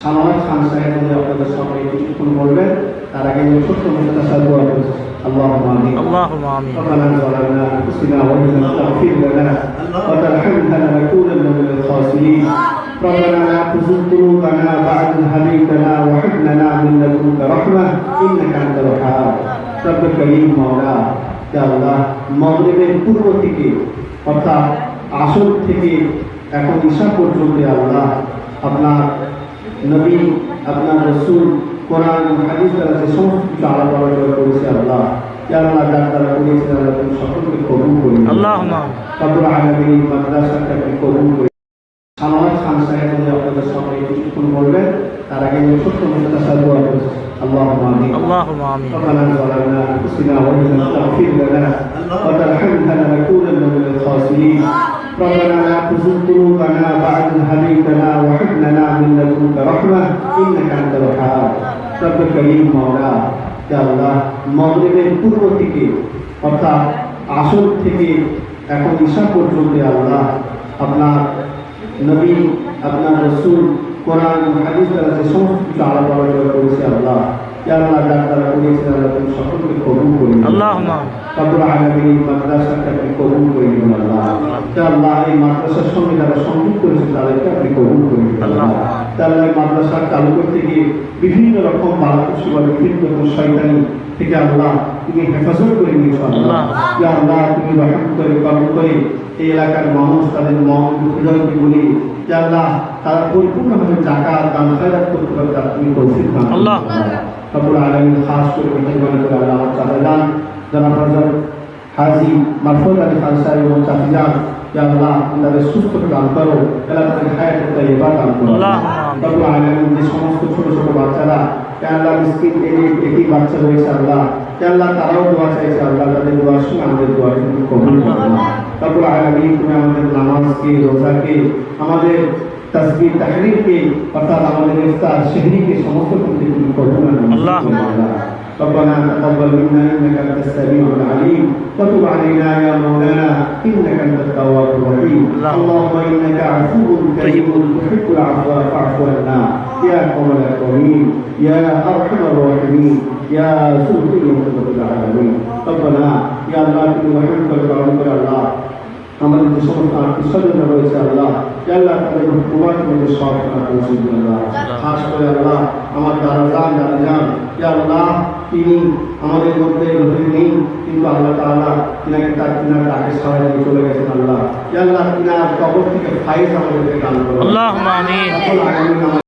সামাজিক সংস্থায় যদি আপনাদের সবাই কিছুক্ষণ বলবেন তার আগে ছোট্ট মুখতাসার দোয়া করছি। আল্লাহুম্মা আমিন। আল্লাহুম্মা আমিন। ربنا ظلمنا أنفسنا وإن لم تغفر لنا وترحمنا لنكونن من الخاسرين ربنا لا تزغ قلوبنا بعد إذ هديتنا وهب لنا من لدنك رحمة إنك أنت الوهاب رب كريم مولا يا الله মাগরিবের পূর্ব থেকে অর্থাৎ আসর থেকে এখন ঈশা পর্যন্ত আল্লাহ আপনার নবী আপনার রাসূল কোরআন হাদিস দ্বারা যে সমস্ত কিছু আলাপ আলোচনা করেছে আল্লাহ ইয়া আল্লাহ যার দ্বারা করেছে আল্লাহ তুমি সকলকে কবুল করুন। আল্লাহুম্মা রব্বুল আলামিন মাদ্রাসাকে আপনি কবুল করুন। সামাজিক সংস্থায় যদি আপনাদের সবাই কিছুক্ষণ বলবেন তার আগে ছোট্ট মুখতাসার দোয়া করছি। আল্লাহুম্মা আমিন। আল্লাহুম্মা আমিন। ربنا ظلمنا أنفسنا وإن لم تغفر لنا وترحمنا لنكونن من الخاسرين ربنا لا تزغ قلوبنا بعد إذ هديتنا وهب لنا من لدنك رحمة إنك أنت الوهاب رب كريم مولا يا الله মাগরিবের পূর্ব থেকে অর্থাৎ আসর থেকে এখন ঈশা পর্যন্ত আল্লাহ আপনার নবী আপনার রাসূল কোরআন হাদিস দ্বারা যে সমস্ত কিছু আলাপ আলোচনা করেছে আল্লাহ ইয়া আল্লাহ যার দ্বারা করেছে আল্লাহ তুমি সকলকে কবুল করুন। আল্লাহুম্মা রব্বুল আলামিন মাদ্রাসাকে আপনি কবুল করে নিন আল্লাহ। ইয়া আল্লাহ এই মাদ্রাসার সঙ্গে যারা সংযুক্ত হয়েছে তাদেরকে আপনি কবুল করে নিন আল্লাহ। ইয়া আল্লাহ এই মাদ্রাসা চালু করতে গিয়ে বিভিন্ন রকম বালাকুশি বা বিভিন্ন রকম শয়তানি থেকে আল্লাহ তুমি হেফাজত করে নিয়েছো আল্লাহ। ইয়া আল্লাহ তুমি রহম করে করম করে এই এলাকার মানুষ তাদের মন হৃদয়কে বলি ইয়া আল্লাহ তারা পরিপূর্ণভাবে যাকাত দান খয়রাত করতে পারে তার তুমি তৌফিক দান করুন আল্লাহ। রব্বুল আলামিন খাস করে মেহরবানি করে আল্লাহ আমার চাচাজান জনাব হযরত হাজী মারফুল আলী খান সাহেব এবং চাচিজান ইয়া আল্লাহ তাদের সুস্থতা দান করো এলাকার হায়াত তাইয়্যিবা দান করো আল্লাহ। রব্বুল আলামিন যে সমস্ত ছোট ছোট বাচ্চারা ইয়া আল্লাহ মিসকিন একই বাচ্চা রয়েছে আল্লাহ ইয়া আল্লাহ তারাও দোয়া চাইছে আল্লাহ তাদের দোয়ার সঙ্গে আমাদের দোয়া তুমি কবুল করো আল্লাহ। রব্বুল আলামিন তুমি আমাদের নামাজকে রোজাকে আমাদের তাসবিহ তাহরিরকে অর্থাৎ আমাদের ইফতার সেহরিকে সমস্ত কিছু তুমি কবুল করো আল্লাহ। ربنا تقبل منا انك انت السميع العليم وتب علينا يا مولانا انك انت التواب الرحيم اللهم انك عفو كريم تحب العفو فاعف عنا يا اكرم الاكرمين يا ارحم الراحمين يا ذو الجلال والعالمين ربنا يا الله তুমি রহম করে করম করে আল্লাহ আমাদের যে সমস্ত আত্মীয় রয়েছে আল্লাহ আল্লাহ তাদের হুকুমাত মধ্যে সব পৌঁছে দিন আল্লাহ। খাস করে আল্লাহ আমার দাদাজান দাদিজান ইয়া আল্লাহ তিনি আমাদের মধ্যে নেই কিন্তু আল্লাহ তাআলা তিনাকে তিনার ডাকে সাড়া দিয়ে চলে গেছেন আল্লাহ। ইয়া আল্লাহ তিনার কবর থেকে ফাইজ আমাদেরকে দান করুন। আল্লাহুম্মা আমিন।